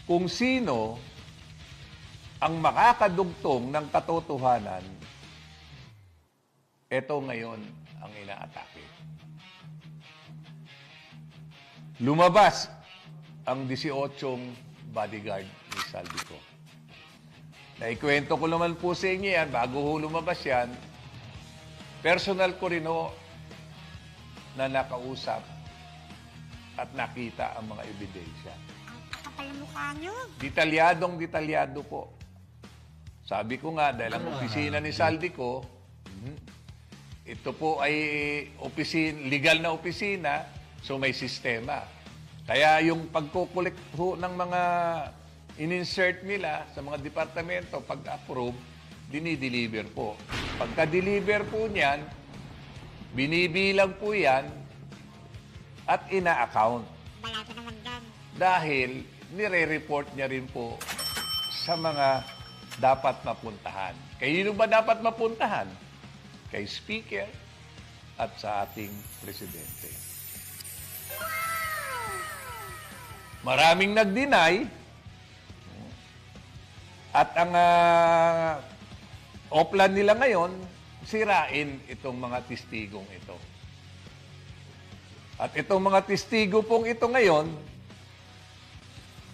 kung sino ang makakadugtong ng katotohanan, ito ngayon ang inaatake. Lumabas ang 18 bodyguard ni Saldico. Naikwento ko naman po sa inyo yan, bago ho lumabas yan, personal ko rin ho na nakausap at nakita ang mga ebidensya. Ang kakapal ng mukha nyo. Detalyado po. Sabi ko nga, dahil ang opisina ni Saldico, ito po ay legal na opisina, so may sistema. Kaya yung pagkukulik ho ng mga in-insert nila sa mga departamento, pag-approve, dinideliver po. Pagka-deliver po niyan, binibilang po yan at ina-account. Balato naman dyan. Dahil nire-report niya rin po sa mga dapat mapuntahan. Kayo ba dapat mapuntahan? Kay Speaker at sa ating Presidente. Maraming nag-deny at ang oplan nila ngayon, sirain itong mga testigong ito. At itong mga testigo pong ito ngayon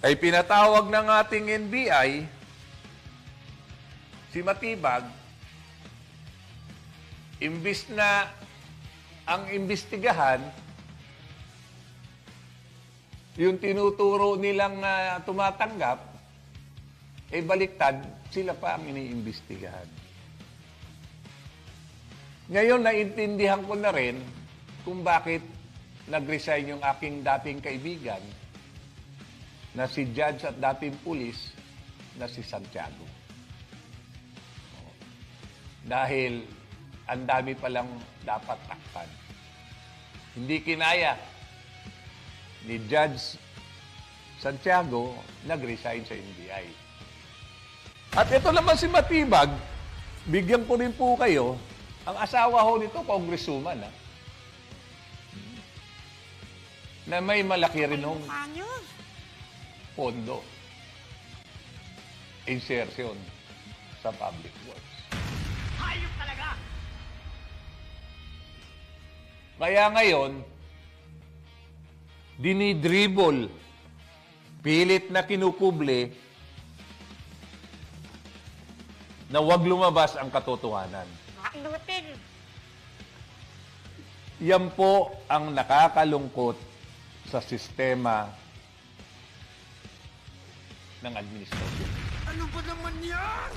ay pinatawag ng ating NBI, si Matibag, imbis na ang imbestigahan, yung tinuturo nilang tumatanggap, baliktad, sila pa ang iniimbestigahan. Ngayon, naintindihan ko na rin kung bakit nag-resign yung aking dating kaibigan na si Judge at dating pulis na si Santiago. Dahil ang dami palang dapat takpan. Hindi kinaya ni Judge Santiago, nag-resign sa NBI. At ito naman si Matibag, bigyan ko rin po kayo, ang asawa ho nito, congresswoman, na may malaki rin hong Mukha nyo. pondo, insertion sa public works. Hayop talaga! Kaya ngayon, dinidribble, pilit na kinukuble na huwag lumabas ang katotohanan. Inutil. Yan po ang nakakalungkot sa sistema ng administrasyon. Ano ba naman yan?